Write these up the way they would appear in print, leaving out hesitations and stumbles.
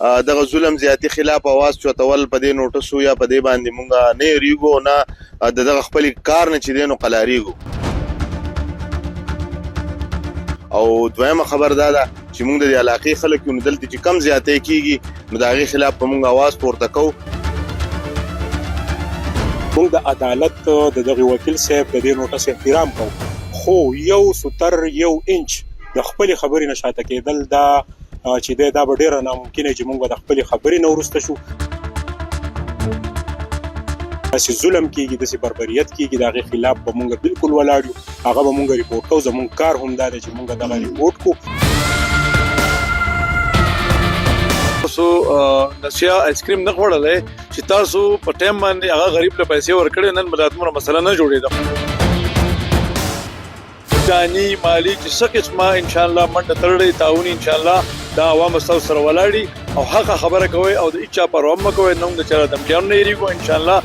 دغه ظلم زیاتی خلاف आवाज چوتول په دې نوټسو یا په دې باندې مونږه نه ریګو نه دغه خپل کار نه چې دینو قلاریګو. او دویمه خبر دا ده چې موږ د علاقې خلک یو دلته چې کم زیاتې کیږي نو د هغې خلاف په موږ आवाज پورته کوو. موږ د عدالت د دغه وکیل صاحب د دې نوټس احترام کوو، خو یو ستر یو انچ د خپلې خبرې نه شاته کېدل دا چې دا به ډېره ناممکنه چې موږ به د خپلې خبرې نه وروسته شو. داسې ظلم کېږي، داسې بربریت کېږي، د هغې خلاف به موږ بالکل ولاړ یو، هغه به موږ ریپورټ کوو. زموږ کار هم دا دی چې موږ دغه ریپورټ کوو. تاسو نشیا آیسکریم نه خوړلی چې تاسو په ټایم باندې هغه غریب له پیسې ورکړې، نن به دا دومره مسله نه جوړېده. دانی مالی چې څه قسمه انشاءالله منډه تړلې تعاوني انشاءالله دا عوام ستاسو سره ولاړي او حق خبره کوئ او د هیچا پروا مه کوئ، نه هم د چا له دمکیانو نه یېرېږو انشاءالله.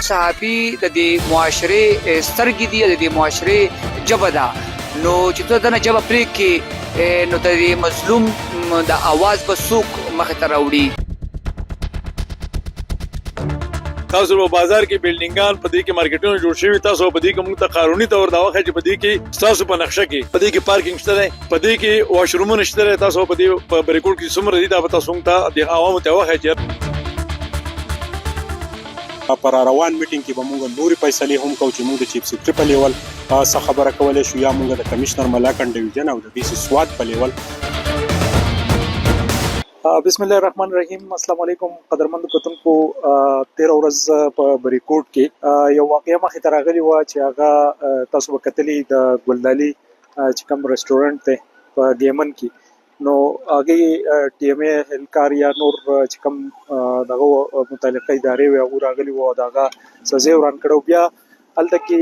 صحافي د دې معاشرې سترګې دي، د دې معاشرې ژبه ده، نو چې ته دنه ژبه پرېږدې نو د دې مظلوم د اواز به څوک مخې ته راوړي. تاسو په بازار کې بلډینګان په دې کې مارکیټونه جوړ شوي، تاسو په دې کې موږ ته قانوني تور دا وخت چې په دې کې تاسو په نقشه کې په دې کې پارکینګ شته دی، په دې کې واشرومونه شته دی، تاسو په دې په بریکوټ کې څومره دي دا به تاسو موږ ته د عوامو ته وخت چې پر روان میټینګ کې به موږ نورې فیصلې هم کوو چې موږ د چیف سیکرټري په لیول څه خبره کولی شو یا موږ د کمشنر ملاکنډ ډویژن او د ډي سي سوات په لیول. بسم الله الرحمن الرحیم. السلام علیکم قدرمند کتونکو. 13 ورځ په بریکوټ کې یو واقعه مخې ته راغلې وه چې هغه تاسو به کتلي د ګلدالي چې کوم رسټورنټ دی په ګیمن کې، نو هغې ټي ایم اے اهلکار یا نور چې کوم دغه متعلقه ادارې وې هغوی راغلي وو او د هغه سزا یې وران کړی. بیا هلته کې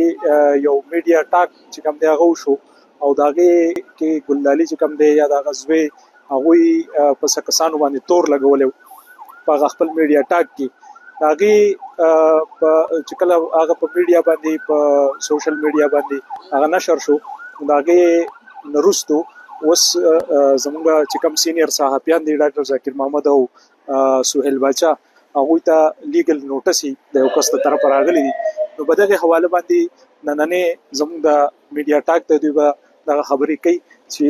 یو میډیا ټاک چې کوم دی هغه وشو او د هغې کې ګلدالي چې کوم دی یا د هغه زوی هغوی په څه کسانو باندې تور لګولی په هغه خپل میډیا ټاک کې. د هغې چې کله هغه په میډیا باندې په سوشل میډیا باندې هغه نشر شو، د هغې نه وروستو اوس زموږ چې کوم سینیر صحافیان دي ډاکټر ذاکر محمد او سهیل باچا هغوی ته لیګل نوټس د یو کس له طرفه راغلی دي. نو په دغې حواله باندې نننې زموږ د میډیا ټاک ته دوی به دغه خبرې کوي چې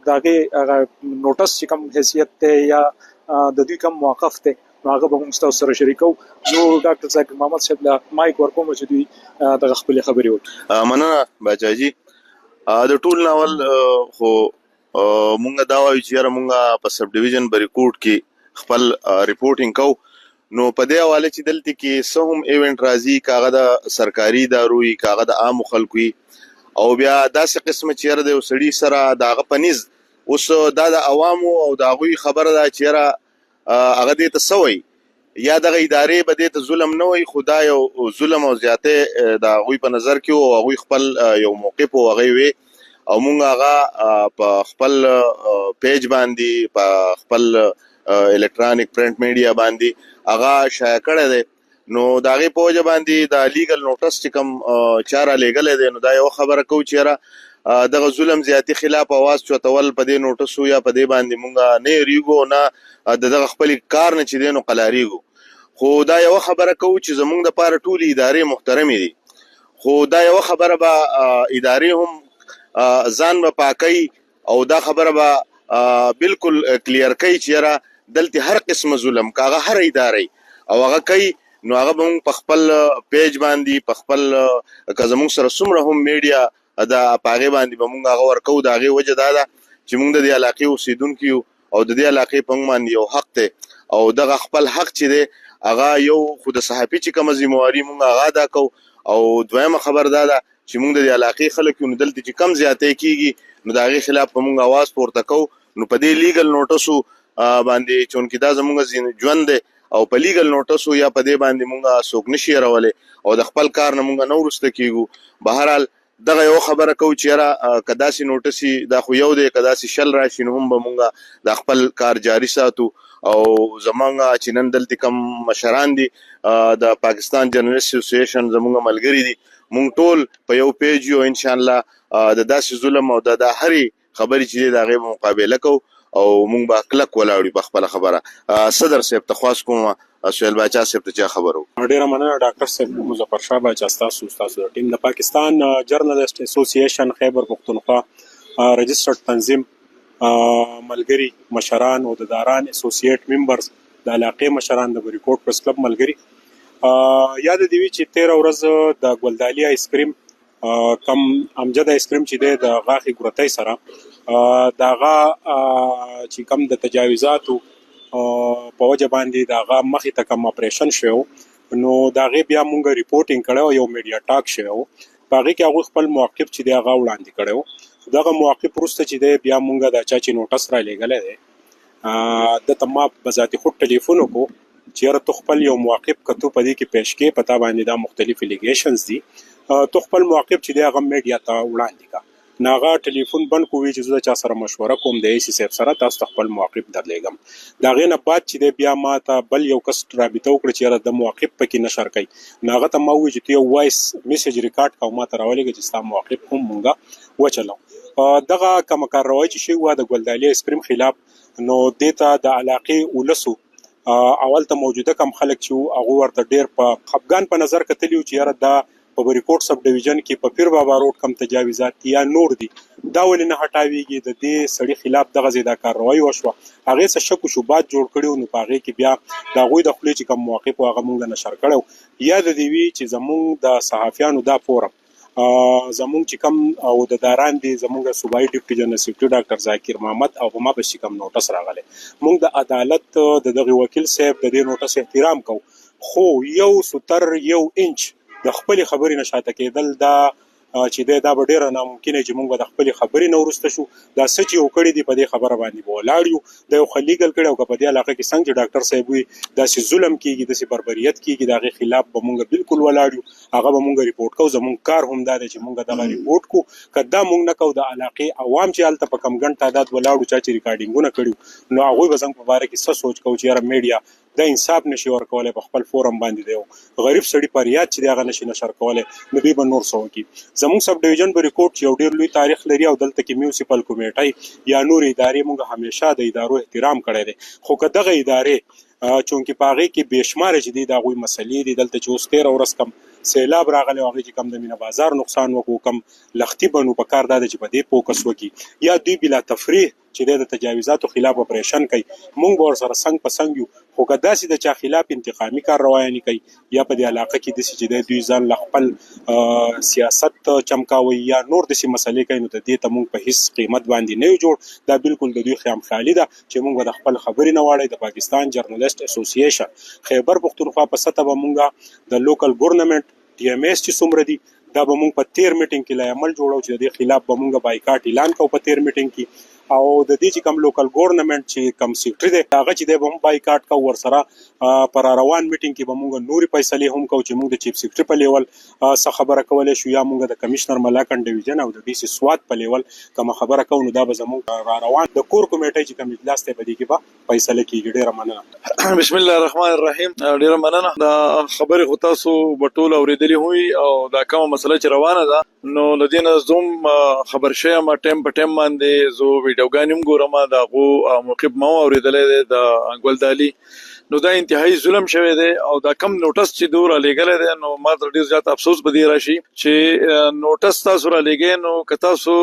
د هغې هغه نوټس چې کوم حیثیت دی یا د دوی کوم موقف دی نو هغه به موږ ستاسو سره شریکوو. زه ډاکټر ذاکر محمد صاحب له مایک ورکوم چې دوی دغه خپلې خبرې وکړي. مننه باچاجي. د ټول ناول خو مونږ دا وایو چې یاره مونږ په سب ډیویژن بریکوټ کې خپل ریپورټینګ کوو، نو په دې حواله چې دلته کې څه هم ایونټ راځي، که هغه د سرکاري ادارو وي که هغه د عامو خلکو وي، او بیا داسې قسمه چې یاره د یو سړي سره د هغه په نیز اوس دا د عوامو او د هغوی خبره ده چې یاره هغه دې ته څه وایي یا دغه ادارې به دې ته ظلم نه وایي، خو دا یو ظلم او زیاتې د هغوی په نظر کې او هغوی خپل یو موقف او هغې وې او مونږ هغه په خپل پیج باندې په خپل الکترونیک پرنټ میډیا باندې هغه شایع کړی دی. نو د هغې په وجه باندې د لیګل نوټس چې کوم چا رالیږلی دی نو دا یوه خبره کوو چې یاره دغه ظلم زیاتی خلاف आवाज چوتول په دې نوټسو یا په دې باندې مونږ نه یېرېږو نه د دغه خپل کار نه چې دی نو قلاریږو. خو دا یوه خبره کوو چې زمونږ دپاره ټولې ادارې محترمې دي، خو دا یوه خبره به ادارې هم ځان به پاکوي او دا خبره به بالکل کلیر کوي چې یاره دلته هر قسمه ظلم که هغه هر ادارې او هغه کوي نو هغه به مونږ په خپل پیج باندې په خپل که زمونږ سره څومره هم میډیا دا په هغې باندې به مونږ هغه ورکوو. د هغې وجه دا ده چې مونږ د دې علاقې اوسېدونکي یو او د دې علاقې په مونږ باندې یو حق دی او دغه خپل حق چې دی هغه یو خو د صحافي چې کومه ذمهواري مونږ هغه ادا کوو او دویمه خبر دا ده چې مونږ د دې علاقې خلک یو نو دلته چې کم زیاتی کېږي نو د هغې خلاف به مونږ اواز پورته کوو. نو په دې لیګل نوټسو باندې چونکې دا زمونږ ژوند دی او په لیګل نوټسو یا په دې باندې مونږ څوک نشي هېرولی او د خپل کار نه مونږ نه وروسته کېږو. بهرحال دغه یو خبره کوو چې یاره که داسې نوټس دا خو یو دی، که داسې 10 راشي نو هم به مونږ د خپل کار جاري ساتو. او زمونږ چې نن دلته کوم مشران دي د پاکستان جرنلسټ اسوسییشن زمونږ ملګري دي، مونږ ټول په یو پیج یو انشاءالله د داسې ظلم او د هرې خبرې چې د هغې به مقابله کوو او مونږ به کلک ولاړو په خپله خبره. صدر صاحب ته خواست کوم سهیل باچا صاحب ته چا خبر وو؟ ډیره مننه ډاکټر صاحب مظفر شاه باچا ستاسو د ټیم د پاکستان جرنالست اسوسییشن خیبر پښتونخوا رجسټرډ تنظیم ملګری مشران او د داران اسوسییټ ممبرز د علاقې مشران د بریکوټ پرس کلب ملګری یاد دی چې 13 ورځ د ګلدالي آیس کریم کم امجد آیس کریم چې د غاخي ګرتای سره داغه چې کم د تجاوزاتو په وجه باندې داغه مخې ته کم اپریشن شو نو داغه بیا مونږ ریپورتینګ کړو یو میډیا ټاک شو باغې کې هغه خپل موقف چې دغه وړاندې کړو دغه موقف پرسته چې د بیا مونږه د چا چې نوټس را لګلې ده د تمام بذاتي خود ټلیفون کو چې را خپل یو موقف کتو پدې کې پیش کې پتا باندې دا مختلف الیګیشنز دي تو خپل موقف چې دغه میډیا ته وړاندې کا ناغه ټلیفون بند کوی چې زه چا سره مشوره کوم د ایسی صاحب سره تاسو خپل موقف درلېګم دا غینه بعد چې بیا ما ته بل یو کس رابطه وکړه چې را د موقف پکې نشر کړي ناغه ته ما وی چې یو وایس میسج ریکارډ کوم ما ته راولېږي چې ستا موقف هم مونږه وچلو دغه کوم کاروایی چې شی و د ګلدالي اسکریم خلاف نو دیتا د علاقې ولسو اول ته موجوده کم خلک چې هغه ورته ډیر په خفګان په نظر کتلیو چې یاره دا په بریکوټ سب ډیویژن کې په پیر بابا روډ کم تجاوزات یا نور دي دا ولې نه هټاویږي د دې سړي خلاف دغه زیاده کاروایی وشوه هغه څه شک او شوبات جوړ کړیو نو پاغه کې بیا دا غوي د خپل چې کوم موقف هغه مونږ نشر کړو یا د دیوی چې زمونږ د صحافیانو دا فورم زمونږ چې کوم او د داران دي زمونږ صوبایي ډیپټي جنرال سیکریټری ډاکټر ذاکر محمد او ما به کوم نوټس راغله مونږ د عدالت د دغه وکیل صاحب د دې نوټس احترام کو خو یو ستر یو انچ د خپل خبرې نشاته کېدل دا چې دا به ډیره ناممکنه چې موږ د خپل خبرې نو ورسته شو دا سچ یو کړی دی په دې خبره باندې ولاړیو د یو خلیګل کړي او په دې علاقه کې څنګه ډاکټر صاحب وي دا سي ظلم کیږي د سي بربریت کیږي دا غي خلاف به موږ بالکل ولاړیو هغه به موږ ریپورت کوو زموږ کار هم دا چې موږ دا ریپورت کو کدا موږ نه کو د علاقې عوام چې حالت په کم غن تعداد ولاړو چې ریکارډینګونه کړیو نو هغه به څنګه په باره کې څه سوچ کوو چې یاره میډیا د انصاف نشي ورکولای په خپل فورم باندې دی غریب سړی پریاد چې دغه نشي نشر کولای نو به نور سو کی زموږ سب ډیویژن په ریکورډ یو ډیر لوی تاریخ لري او دلته کې میونسپل کمیټي یا نور ادارې موږ همیشه د ادارو احترام کړی دی خو که دغه ادارې چونکی پاغه کې بشمار جدي دا غوي مسلې دي دلته چې اوس 13 ورځ کم سیلاب راغلی او هغه چې کم د مینا بازار نقصان وکړو کم لختی بنو په کار دا چې په دې فوکس وکي یا دوی بلا تفریح چې د تجاوزاتو خلاف اپریشن کوي مونږ ور سره څنګه پسنګ یو خو کداسې د چا خلاف انتقامي کارروایي نه کوي یا په دې علاقه کې د چې دوی ځان خپل سیاست چمکاوي یا نور د سي مسلې کوي نو د دې ته مونږ په هیڅ قیمت باندې نه جوړ دا بالکل د دوی خام خالي ده چې مونږ د خپل خبرې نه واړی د پاکستان جرنالست اسوسییشن خیبر پښتونخوا په سطح به مونږ د لوکل ګورنمنت ډي ام اس چې څومره دي دا به مونږ په 13 میټینګ کې لا عمل جوړو چې د خلاف به مونږ بایکاټ اعلان کوو په 13 میټینګ کې او د دې چې کوم لوکل ګورنمنت چې کوم سیکریټری دی هغه چې د هم بایکاټ کو ور سره پر روان میټینګ کې به مونږ نوري فیصله هم کوو چې مونږ د چیف سیکریټری په لیول څه خبره کولای شو یا مونږ د کمشنر ملاکن ډیویژن او د ډي سي سواد په لیول کوم خبره کوو نو دا به زموږ روان د کور کمیټې چې کوم اجلاس ته بدی کې به فیصله کیږي ډیره مننه بسم الله الرحمن الرحیم ډیره مننه دا خبره خو تاسو بټول اوریدلې وي او دا کومه مسله چې روانه ده نو لدينا زوم خبر شي ما ټیم په ټیم باندې زو ویډیوګانیم ګورم دا غو موقف مو اوریدلې د ګلدالي نو دا انتهایی ظلم شوی دی او دا کم نوټس چې دور لګل دی نو ما تر ډیر زیات افسوس بدی راشي چې نوټس تاسو را لګې نو که تاسو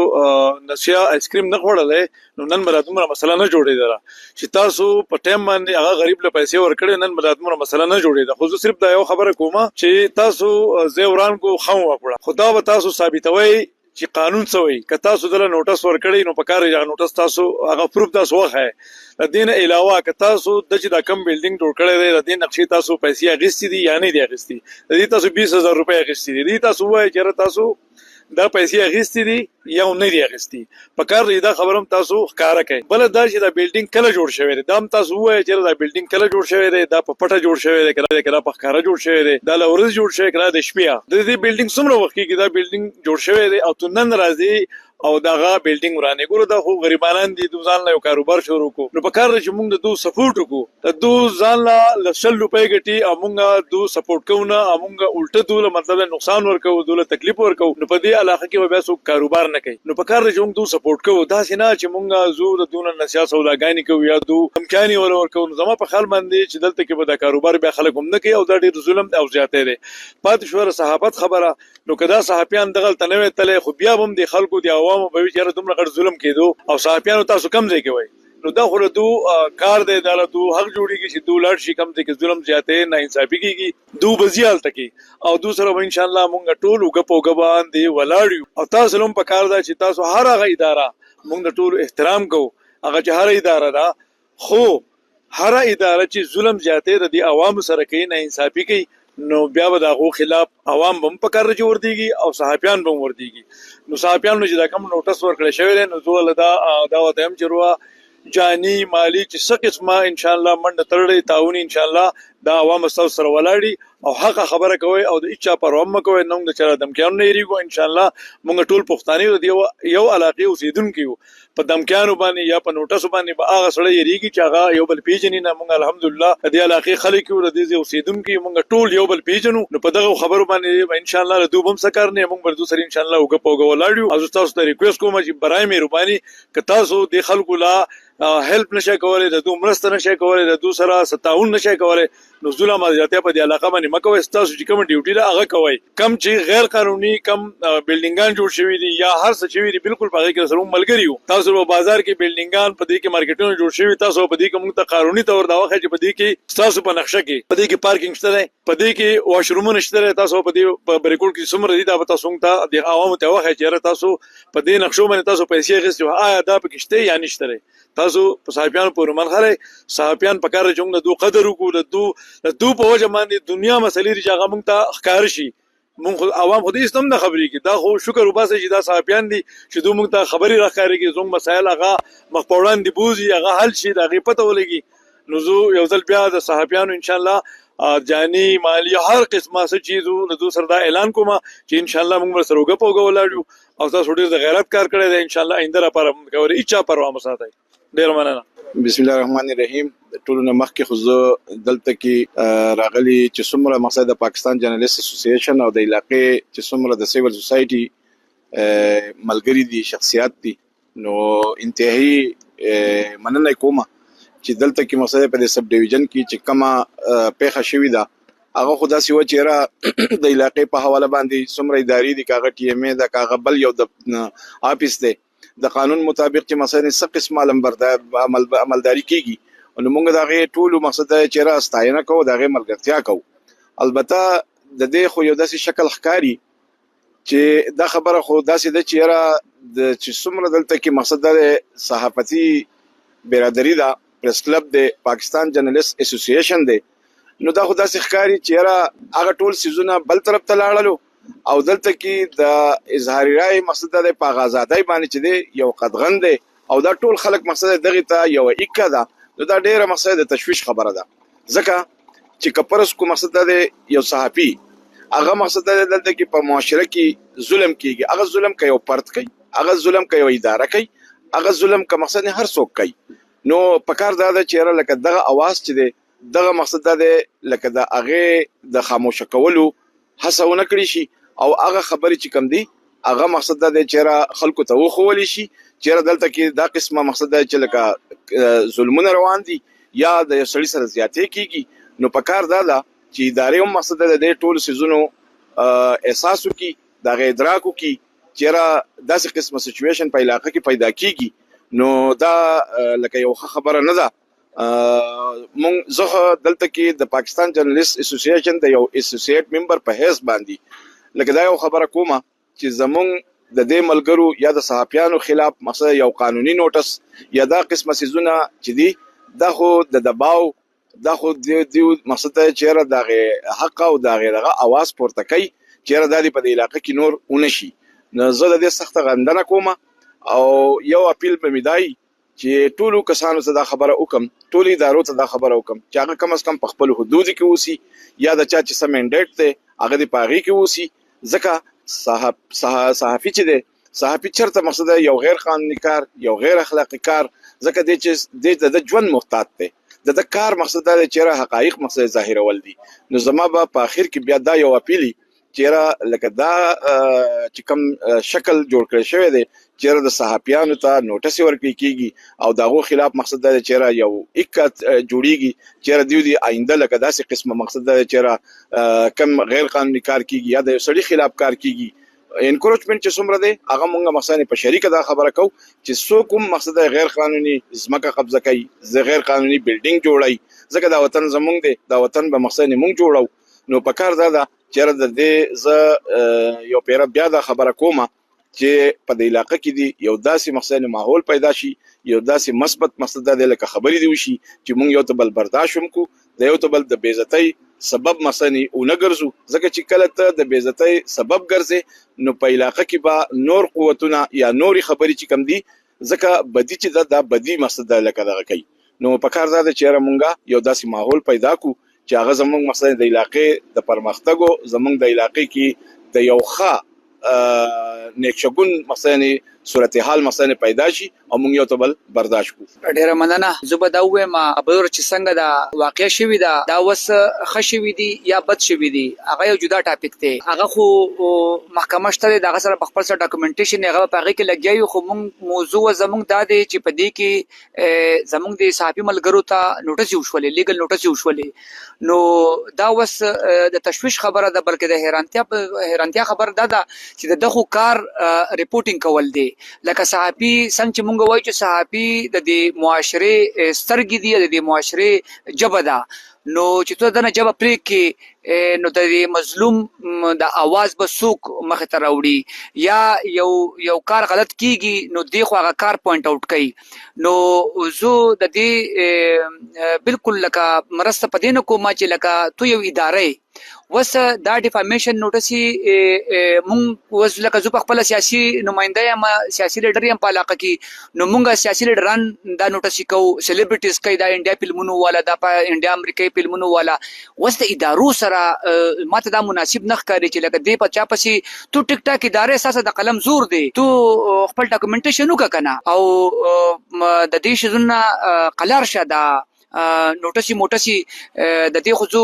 نسیا آیسکریم نه خوړلې نو نن مرادمره مسله نه جوړېدله چې تاسو په ټیم باندې هغه غریب له پیسې ورکړې نن مرادمره مسله نه جوړېده خو زه صرف دا یو خبره کوم چې تاسو زیوران کو خو وکړه خدا به تاسو ثابتوي چې قانون سوی که تاسو دله نوټس ورکړی نو په کار یې نوټس تاسو هغه پروف تاسو وخه د دې نه علاوه که تاسو د چې دا کم بلډینګ جوړ کړی دی د دې نقشې تاسو پیسې اخیستې دي یا نه دي اخیستې د دې تاسو 20000 روپۍ اخیستې دي تاسو وایي چې تاسو دا پیسې اخیستې دي یا نه دي اخیستې په کار دا خبرم تاسو ښکارا کوي بل دا چې دا بلډینګ کله جوړ شوی دی دا هم تاسو وایي چې دا بلډینګ کله جوړ شوی دی دا په پټه جوړ شوی دی کله په ښکارا جوړ شوی دی دا لورز جوړ شوی کله د شپې د دې بلډینګ څومره وخت کې دا بلډینګ جوړ شوی دی او تو نن راځي او دغه بلډینګ ورانه ګوره دا خو غریبانان دي د ځان له کاروبار شروع کو نو په کار چې موږ د دو سپورټ کو د دو ځان له 100 روپۍ ګټي او موږ دو سپورټ کوو نه موږ الټه دو مطلب نقصان ورکو دو تکلیف ورکو نو په دې علاقه کې بیا څوک کاروبار نه کوي نو په کار چې موږ دو سپورټ کوو دا سينه چې موږ زو د دون نسیا سوداګانی کوو یا دو امکاني ورکو نو زما په خیال باندې چې دلته کې به د کاروبار بیا خلک هم نه کوي او دا ډېر ظلم او زیاته دی پات شو صحافت خبره نو کدا صحافیان دغه تنوي تله خو بیا هم د خلکو د عوامو به چیرې دومره غړ ظلم کېدو او صحافیانو تاسو کم ځای کوي نو دا خو دو کار دی دا دو حق جوړیږي چې دو لاړ شي کم ځای کې ظلم زیاته نه انصافي کیږي دو بزیال تکي او دوسره ان شاء الله مونږ ټول وګپوګبان دی ولاړ او تاسو هم په کار دا چې تاسو هر هغه اداره مونږ د ټول احترام کوو هغه چې هر اداره دا خو هر اداره چې ظلم زیاته د عوامو سره کوي نه انصافي کوي نو بیا به دغه خلاف عوام هم په کار جوړ دیږي او صحافیان هم ور دیږي نو صحافیانو چې دا کوم نوټس ورکړل شوی دی نو زول دا وته هم چروا جانی مالی چې څه قسمه ان شاء الله منډه تړلې تعاون ان شاء الله دا عوام سره ولاړی او حق خبره کوي او د اچا پروا مکوي نو د چر دمکیانو نه ریګو ان شاء الله مونږ ټول پښتانه یو علاقه اوسیدونکو په دمکیانو باندې یا په نوټس باندې به هغه سره یریږي چې هغه یو بل پیژنې نه مونږ الحمدلله د دې علاقه خلک او د دې اوسیدونکو مونږ ټول یو بل پیژنو نو په دغه خبرو باندې ان شاء الله دوه هم سکار نه مونږ بر دوسر ان شاء الله وګپوګ ولاړو او تاسو ته ریکوست کوم چې برای مهرباني ک تاسو د خلکو لا هیلپ نشه کولای د دوه مرسته نشه کولای د دوه سره ستاون نشه کولای نو ظلم زیاته په دې علاقه باندې مکوې تاسو چې کوم ډیوټي دا هغه کوي کم چې غیر قانوني کم بلډینګان جوړ شوی دي یا هر څه شوی دي بالکل په هغه کې سره ملګریو تاسو په بازار کې بلډینګان په دې کې مارکیټونو جوړ شوی تاسو په دې کې موږ ته قانوني تور دا وخت چې په دې کې تاسو په نقشه کې په دې کې پارکینګ شته په دې کې واشرومونه شته تاسو په دې بریکول کې څومره دي دا به تاسو ته د عوامو ته وخت چې تاسو په دې نقشو باندې تاسو پیسې غوښتي آیا دا پکې شته یا نشته تاسو په صحافیانو په رومان خره صحافیان په کار چونګ د دو قدر وکړو د دو په وجه باندې دنیا مسلې رجاغه مونږ ته ښکار شي مونږ عوام خو دې استم نه خبرې کی دا خو شکر وباسه چې دا صحافیان دي چې دوی مونږ ته خبري راخاري کی زوم مسائل هغه مخپوړان دی بوزي هغه حل شي دا غي پته ولګي نو زه یو ځل بیا د صحافیانو ان شاء الله جانی مالی هر قسمه څه چیزو د دو سره دا اعلان کوم چې ان شاء الله موږ سره وګپوګ ولاړو او تاسو ډیر د غیرت کار کړی دی ان شاء الله آینده لپاره کوي اچا پروا مساته ډیر مننه بسم الله الرحمن الرحیم ټولو نه مخکې خو زه دلته کې راغلي چې څومره مقصد د پاکستان جرنالست اسوسییشن او د علاقې چې څومره د سیول سوسایټي ملګری دي شخصیت دي نو انتهایی مننه کوم چې دلته کې مقصد په د سب ډیویژن کې چې کما پیښه شوې ده هغه خدا سی و چې را د علاقې په حواله باندې څومره اداري دي کاغه ټي ام ای د کاغه بل یو د اپیس دی د قانون مطابق چې مثلا څه قسم عملداري کیږي نو موږ دا غي ټول مقصد چې را استاینه کوو دا غي ملګرتیا کوو البته د دې خو یو داسې شکل ښکاری چې دا خبره خو داسې د چې را د چې څومره دلته کې مقصد د صحافتي برادری دا پریس کلب د پاکستان جرنالست اسوسییشن دی نو دا خو داسې ښکاری چې را هغه ټول سيزونه بل طرف ته لاړلو او دلته کې د اظهار رائے مقصد د پاغازادای باندې چې دی یو قدغن دی او دا ټول خلک مقصد دغه ته یو اکا ده نو دا ډیره مقصد د تشویش خبره ده ځکه چې کپرس کو مقصد د یو صحافي هغه مقصد د دلته کې په معاشره کې ظلم کیږي هغه ظلم کوي او پرت کوي هغه ظلم کوي او اداره کوي هغه ظلم که مقصد هر څوک کوي نو پکار دا د چیرې لکه دغه आवाज چې دی دغه مقصد د لکه د هغه د خاموش کولو هڅونه کړی شي او هغه خبرې چې کم دي هغه مقصد د چیرې خلکو ته وخول شي چیرې دلته کې دا قسمه مقصد د چې لکه ظلمونه روان دي یا د یو سړي سره زیاتې کیږي نو پکار دا چې ادارې هم مقصد د ټول سيزونو احساس وکي دا غي ادراک وکي چیرې داسې قسمه سچويشن په علاقه کې پیدا کیږي نو دا لکه یو خبره نه ده مونږ زه دلته کې د پاکستان جرنالست اسوسییشن د یو اسوسییټ ممبر په حیث باندې لکه دا یو خبره کومه چې زمونږ د دې ملګرو یا د صحافیانو خلاف مثلا یو قانوني نوټس یا دا قسمه سيزونه چې دي دا خو د دباو دا خو د مقصد چیرې د حق او د غیرغه आवाज پورته کوي چیرې د په علاقې کې نور ونشي نو زه د دې سخت غندنه کوم او یو اپیل به مدای چې ټولو کسانو ته دا خبره وکم ټولو ادارو ته دا خبره وکم چې هغه کم از کم په خپل حدود کې وسی یا د چا چې سم منډیټ ته هغه د پاغي کې وسی ځکه صحافي چې دی صحافي چرته مقصد یو غیر قانوني کار یو غیر اخلاقی کار ځکه دی چې د ژوند محتاط دی د کار مقصد دا چې حقایق مقصد ظاهرول دي نو زما په اخر کې بیا دا یو اپیلی چې لکه دا چې کوم شکل جوړ کړی شوی دی چې د صحافیانو ته نوټس ورکړي کیږي او دغه خلاف مقصد دا چې یو اکات جوړیږي چې دیو دی آینده لکه داسې قسمه مقصد دا چې کم غیر قانوني کار کیږي یا د سړي خلاف کار کیږي انکوریجمنت چې څومره دی هغه مونږه مقصد په شریکه دا خبره کو چې څوک هم مقصد غیر قانوني ځمکه قبضه کوي غیر قانوني بلډینګ جوړای ځکه دا وطن زمونږ دی دا وطن به مقصد مونږ جوړو نو په کار دا چیرې د دې ز یو پیر بیا دا خبره کومه چې په دې علاقې کې دی یو داسې مقصد ماحول پیدا شي یو داسې مثبت مقصد د لکه خبرې دی وشي چې مونږ یو ته بل برداشت وکړو د یو ته بل د بیزتۍ سبب مسني او نه ګرځو ځکه چې کله ته د بیزتۍ سبب ګرځي نو په علاقې کې به نور قوتونه یا نوري خبرې چې کم دي ځکه بدی چې دا بدی مقصد لکه دغه کوي نو په کار دا چې مونږه یو داسې ماحول پیدا کو چې هغه زمونږ مقصد د علاقې د پرمختګ زمونږ د علاقې کې د یو ښه نیکشګون مقصد صورتحال مقصد پیدا شي او موږ یو ته بل برداشت کوو ډیره مننه زه به دا ووایم ابر چې څنګه دا واقع شوی دا وس ښه شوی دی یا بد شوی دی هغه یو جدا ټاپک دی هغه خو محکمه شته دغه سره په خپل سره ډاکومنټیشن هغه په هغه کې لګیایو خو موږ موضوع زموږ دا دی چې په دې کې زموږ د صحافي ملګرو ته نوټس یو شولې لیګل نوټس یو شولې نو دا وس د تشویش خبره ده بلکې د حیرانتیا خبره ده چې دغه کار ریپورټینګ کول دی لکه صحافي څنګه چې مونږ وایو چې صحافي د دې معاشره سترګې دي د دې معاشره جبه ده نو چې ته دنه جبه پرې کې نو د مظلوم د आवाज به څوک مخ ته راوړي یا یو کار غلط کیږي نو دی خو هغه کار پوینټ اوټ کوي نو زه د دې بالکل لکه مرسته پدې نه کوم چې لکه تو یو ادارې وس دا ډیفامیشن نوټس مونږ وس لکه زه په خپل سیاسي نماینده یم سیاسي لیډر یم په علاقه کې نو مونږه سیاسي لیډران دا نوټس کو سلیبریټیز کوي دا انډیا فلمونو والا دا په انډیا امریکای فلمونو والا وس د ادارو سره ماته دا مناسب نه ښکاري چې لکه دې په چا پسې تو ټیک ټاک ادارې اساسه د قلم زور دی تو خپل ډاکومنټیشن وکړه او د دې شزونه قلار شه نوټسي موټسي د دې خو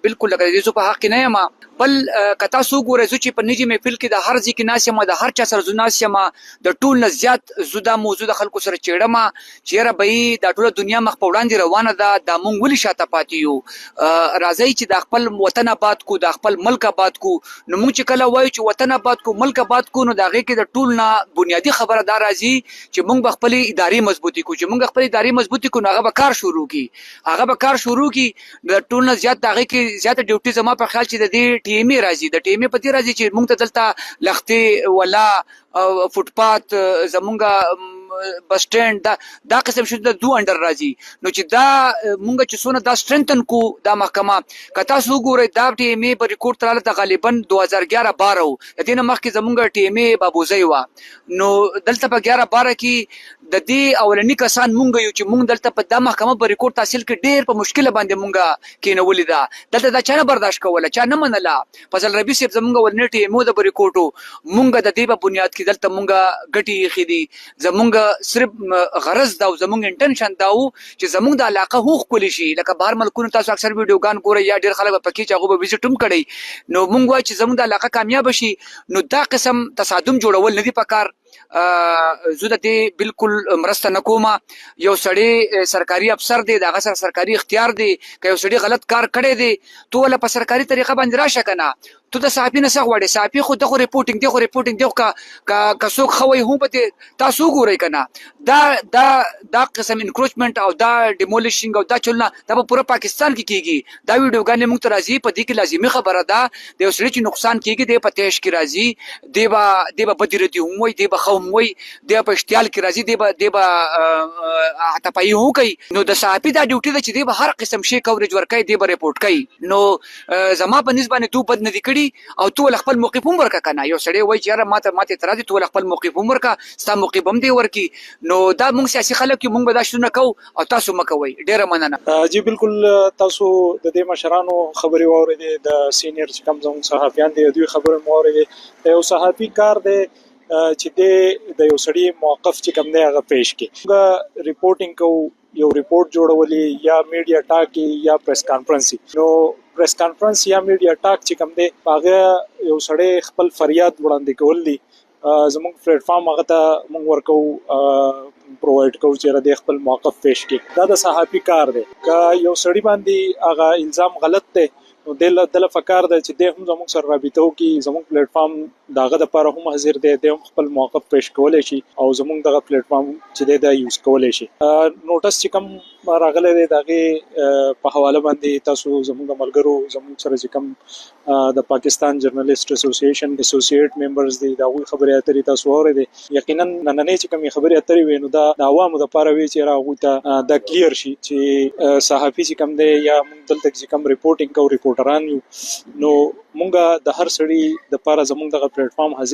بالکل لکه دې په حق نه یم بل کتا سو ګورې چې په نجی محفل کې د هر ځکه ناسمه د هر چا سره زناسمه د ټول نه زیات زوده موضوع د خلکو سره چېړم چې را به د ټول دنیا مخ په وړاندې روانه ده د مونږ ولې شاته پاتې یو راځي چې د خپل وطن آباد کو د خپل ملک آباد کو نو مونږ چې کله وایو چې وطن آباد کو ملک آباد کو نو دغه کې د ټول نه بنیادی خبره دا راځي چې مونږ خپل ادارې مضبوطی کو چې مونږ خپل ادارې مضبوطی کو هغه به کار شروع کی د ټول نه زیات دغه کې زیات ډیوټي زما په خیال چې د دې ټیمي راځي د ټیمي په دې راځي چې موږ ته دلته لختي ولا فوټپات زمونږه بس سټاند دا قسم شو د دو انډر راځي نو چې دا مونږ چې سونه دا سټرنتن کو دا محکمه کتا سو ګورې دا ټیمي په ریکورډ تراله ته غالبا 2011-12 د دې مخکې زمونږ ټیمي بابوزي وا نو دلته په 11-12 کې د دې اولنی کسان مونږ یو چې مونږ دلته په د محکمه په ریکورډ تحصیل کې ډېر په مشکله باندې مونږه کینولې ده دلته دا چا نه برداشت کوله چا نه منله فضل ربی صاحب زمونږ ولنټي مو د ریکورډو مونږ د دې په بنیاد کې دلته مونږه ګټي خېدي زمونږ صرف غرض دا زمونږ انټنشن دا چې زمونږ د علاقه هو خپل شي لکه بهر ملکونو تاسو اکثر ویډیوګان ګورئ یا ډېر خلک په کې چې هغه به وزټ هم کړي نو مونږ وایو چې زمونږ د علاقه کامیاب شي نو دا قسم تصادم جوړول نه دي پکار زه د دې بالکل مرسته نه کوم یو سړی سرکاري افسر دی دغه سره سرکاري اختیار دی که یو سړی غلط کار کړی دی تو ولا په سرکاري طریقه باندې راشه کنه تو د صحافي نه څه غواړي صحافي خو دغه ریپورټینګ دی که څوک خوي هم په تاسو ګورئ کنه دا قسم انکروچمنت او دا ډیمولیشنګ او دا چلونه دا په پوره پاکستان کې کیږي دا ویډیوګانې موږ ته راځي په دې کې لازمي خبره ده د یو سړي چې نقصان کیږي د پتهش کې راځي دی به بدیره دی هم وي دی به خو هم وي دی په اشتعال کې راځي دی به عتپایي هم کوي نو د صحافي دا ډیوټي ده چې دی به هر قسم شي کوریج ورکوي دی به ریپورټ کوي نو زما په نسبت تو بد نه دي او تو خپل موقف هم ورکا کنه یو سړی وای چې یاره ماته اعتراض تو خپل موقف هم ورکا ستا موقف هم دی ورکی نو دا موږ سیاسي خلک موږ به دا شنو کو او تاسو مکوئ ډیره مننه جی بالکل تاسو د دې مشرانو خبري واورېدې د سینیئر چې کوم زموږ صحافیان دي دوی خبره مو واورېدې یو صحافي کار دی چې د یو سړي موقف چې کوم دی هغه پیش کړي. موږ ریپورټینګ کوو، یو ریپورت جوړولې یا میډیا ټاک یا پریس کانفرنس. نو پریس کانفرنس یا میډیا ټاک چې کوم دی هغه یو سړی خپل فریاد وړاندې کول دي. زموږ پلیټ فارم هغه ته موږ ورکو پرووایډ کوو چې د خپل موقف پیش کړي. دا د صحافي کار دی. که یو سړی باندې هغه الزام غلط دی نو دل فکر ده چې د هم زموږ سره رابطه وکړي. زموږ پلیټ فارم داغه د لپاره هم حاضر دی، د هم خپل موقف پیش کولای شي او زموږ دغه پلیټ فارم چې د یوز کولای شي. نوټس چې کوم راغلی دی دغه په حواله باندې تاسو زموږ ملګرو زموږ سره چې کوم د پاکستان جرنالست اسوسییشن اسوسییټ ممبرز دي دا وی خبرې اترې تاسو اورېدې. یقینا نننې چې کوم خبرې اترې وي نو دا د عوامو لپاره وی چې راغوي ته د کلیر شي چې صحافي چې کوم دی یا موږ دلته چې کوم ریپورټینګ کوو ریپورټران یو نو مونږه د هر سړي د لپاره زموږ دغه پلیټ فارم حاضر